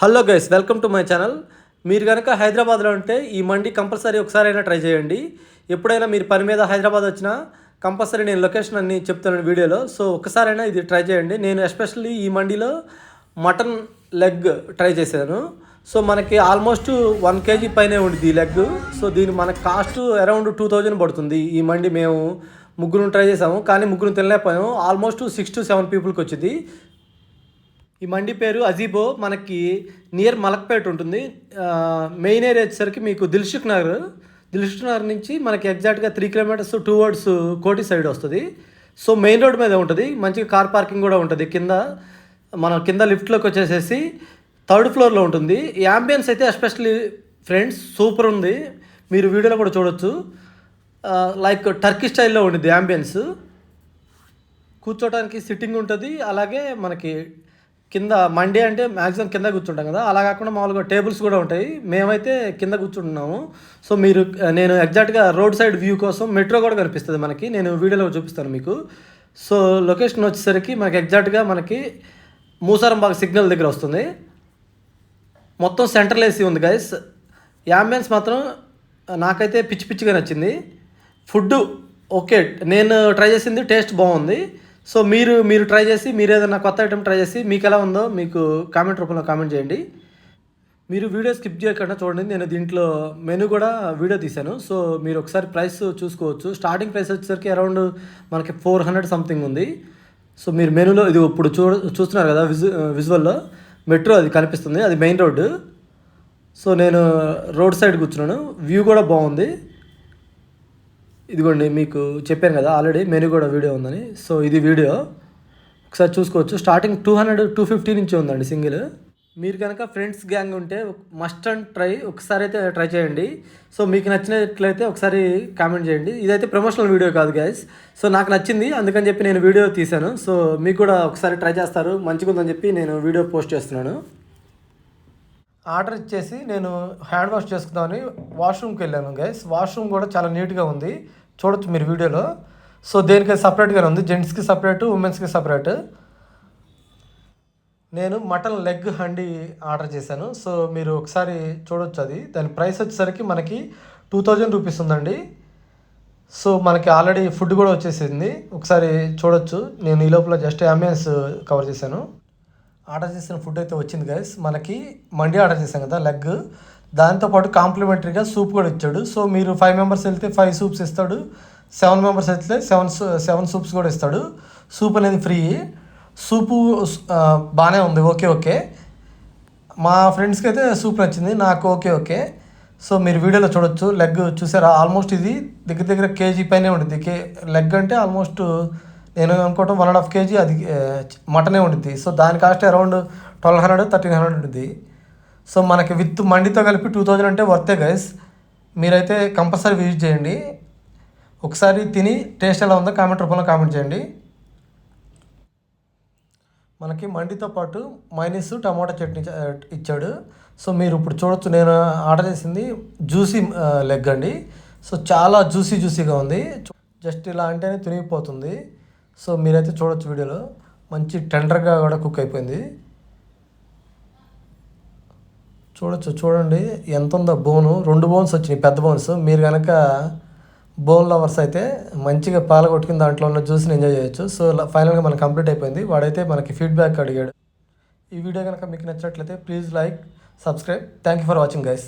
Hello guys, welcome to my channel. మీరు కనుక హైదరాబాద్లో ఉంటే ఈ మండి కంపల్సరీ ఒకసారైనా ట్రై చేయండి. ఎప్పుడైనా మీరు పని మీద హైదరాబాద్ వచ్చినా కంపల్సరీ నేను లొకేషన్ అన్ని చెప్తాను వీడియోలో. సో ఒక్కసారైనా ఇది ట్రై చేయండి. నేను ఎస్పెషల్లీ ఈ మండిలో మటన్ లెగ్ ట్రై చేశాను. సో మనకి ఆల్మోస్ట్ 1 kg పైనే ఉంది ఈ లెగ్. సో దీని మనకు కాస్ట్ అరౌండ్ 2000 పడుతుంది. ఈ మండి మేము ముగ్గురు ట్రై చేసాము, కానీ ముగ్గురు తినలేకపోయాము. ఆల్మోస్ట్ 6 to 7 పీపుల్కి వచ్చింది. ఈ మండి పేరు అజీబో. మనకి నియర్ మలక్పేట ఉంటుంది. మెయిన్ ఏరియా వచ్చేసరికి మీకు దిల్సుఖ్ నగర్ నుంచి మనకి ఎగ్జాక్ట్గా 3 kilometers టువర్డ్స్ కోటి సైడ్ వస్తుంది. సో మెయిన్ రోడ్ మీద ఉంటుంది. మంచిగా కార్ పార్కింగ్ కూడా ఉంటుంది. మనం కింద లిఫ్ట్లోకి వచ్చేసేసి 3rd floorలో ఉంటుంది. ఈ యాంబియన్స్ అయితే ఎస్పెషల్లీ ఫ్రెండ్స్ సూపర్ ఉంది. మీరు వీడియోలో కూడా చూడొచ్చు. లైక్ టర్కీ స్టైల్లో ఉంటుంది యాంబియన్స్. కూర్చోడానికి సిట్టింగ్ ఉంటుంది. అలాగే మనకి కింద మండి అంటే మ్యాక్సిమం కింద కూర్చుంటాం కదా, అలా కాకుండా మామూలుగా టేబుల్స్ కూడా ఉంటాయి. మేమైతే కింద కూర్చుంటున్నాము. సో నేను ఎగ్జాక్ట్గా రోడ్ సైడ్ వ్యూ కోసం మెట్రో కూడా కనిపిస్తుంది మనకి. నేను వీడియోలో చూపిస్తాను మీకు. సో లొకేషన్ వచ్చేసరికి మనకి ఎగ్జాక్ట్గా మనకి మూసారంబాగ్ సిగ్నల్ దగ్గర వస్తుంది. మొత్తం సెంట్రల్ ఏసీ ఉంది గైస్. యాంబియన్స్ మాత్రం నాకైతే పిచ్చిగా నచ్చింది. ఫుడ్ ఓకే, నేను ట్రై చేసింది టేస్ట్ బాగుంది. సో మీరు ట్రై చేసి, మీరు ఏదైనా కొత్త ఐటమ్ ట్రై చేసి మీకు ఎలా ఉందో మీకు కామెంట్ రూపంలో కామెంట్ చేయండి. మీరు వీడియో స్కిప్ చేయకుండా చూడండి. నేను దీంట్లో మెనూ కూడా వీడియో తీశాను. సో మీరు ఒకసారి ప్రైస్ చూసుకోవచ్చు. స్టార్టింగ్ ప్రైస్ వచ్చేసరికి అరౌండ్ మనకి 400 సంథింగ్ ఉంది. సో మీరు మెనూలో ఇది ఇప్పుడు చూస్తున్నారు కదా, విజువల్లో మెట్రో అది కనిపిస్తుంది, అది మెయిన్ రోడ్డు. సో నేను రోడ్ సైడ్ కూర్చున్నాను. వ్యూ కూడా బాగుంది. ఇదిగోండి, మీకు చెప్పాను కదా ఆల్రెడీ మెనూ కూడా వీడియో ఉందని. సో ఇది వీడియో ఒకసారి చూసుకోవచ్చు. స్టార్టింగ్ 200-250 నుంచి ఉందండి సింగిల్. మీరు కనుక ఫ్రెండ్స్ గ్యాంగ్ ఉంటే మస్ట్ అండ్ ట్రై, ఒకసారి అయితే ట్రై చేయండి. సో మీకు నచ్చినట్లయితే ఒకసారి కామెంట్ చేయండి. ఇదైతే ప్రమోషనల్ వీడియో కాదు గైస్. సో నాకు నచ్చింది, అందుకని చెప్పి నేను వీడియో తీశాను. సో మీకు కూడా ఒకసారి ట్రై చేస్తారు, మంచిగా ఉందని చెప్పి నేను వీడియో పోస్ట్ చేస్తున్నాను. ఆర్డర్ ఇచ్చేసి నేను హ్యాండ్ వాష్ చేసుకుందామని వాష్రూమ్కి వెళ్ళాను గైస్. వాష్రూమ్ కూడా చాలా నీట్గా ఉంది, చూడొచ్చు మీరు వీడియోలో. సో దేనికి సపరేట్గానే ఉంది, జెంట్స్కి సపరేటు, ఉమెన్స్కి సపరేట్. నేను మటన్ లెగ్ హండీ ఆర్డర్ చేశాను. సో మీరు ఒకసారి చూడొచ్చు. దాని ప్రైస్ వచ్చేసరికి మనకి 2000 రూపీస్ ఉందండి. సో మనకి ఆల్రెడీ ఫుడ్ కూడా వచ్చేసింది, ఒకసారి చూడొచ్చు. నేను ఈ లోపల జస్ట్ అంబియన్స్ కవర్ చేశాను. ఆర్డర్ చేసిన ఫుడ్ అయితే వచ్చింది గైస్. మనకి మండి ఆర్డర్ చేశాం కదా లెగ్, దాంతోపాటు కాంప్లిమెంటరీగా సూప్ కూడా ఇచ్చాడు. సో మీరు 5 members వెళ్తే 5 సూప్స్ ఇస్తాడు, 7 members వెళ్తే 7 సూప్స్ కూడా ఇస్తాడు. సూప్ అనేది ఫ్రీ. సూపు బాగానే ఉంది, ఓకే. మా ఫ్రెండ్స్కి అయితే సూప్ నచ్చింది, నాకు ఓకే. సో మీరు వీడియోలో చూడొచ్చు. లెగ్ చూసారా, ఆల్మోస్ట్ ఇది దగ్గర కేజీ పైనే ఉంటుంది. లెగ్ అంటే ఆల్మోస్ట్ నేను అనుకోవటం 1.5 kg అది మటనే ఉంటుంది. సో దాని కాస్ట్ అరౌండ్ 1200-1300 ఉంటుంది. సో మనకి విత్ మండితో కలిపి 2000 అంటే వర్తే గైస్. మీరైతే కంపల్సరీ విజిట్ చేయండి. ఒకసారి తిని టేస్ట్ ఎలా ఉందో కామెంట్ రూపంలో కామెంట్ చేయండి. మనకి మండితో పాటు మైనీస్ టమాటా చట్నీ ఇచ్చాడు. సో మీరు ఇప్పుడు చూడొచ్చు, నేను ఆర్డర్ చేసింది జ్యూసీ లెగ్ అండి. సో చాలా జ్యూసీగా ఉంది. జస్ట్ ఇలా అంటేనే తిరిగిపోతుంది. సో మీరైతే చూడొచ్చు వీడియోలో, మంచి టెండర్గా కూడా కుక్ అయిపోయింది. చూడండి ఎంత ఉందో. బోను 2 బోన్స్ వచ్చినాయి, పెద్ద బోన్స్. మీరు కనుక బోన్ లవర్స్ అయితే మంచిగా పాల కొట్టుకుని దాంట్లో ఉన్న జ్యూస్ని ఎంజాయ్ చేయొచ్చు. సో ఫైనల్గా మనకి కంప్లీట్ అయిపోయింది. వాడైతే మనకి ఫీడ్బ్యాక్ అడిగాడు. ఈ వీడియో కనుక మీకు నచ్చినట్లయితే please like, subscribe. Thank you for watching guys.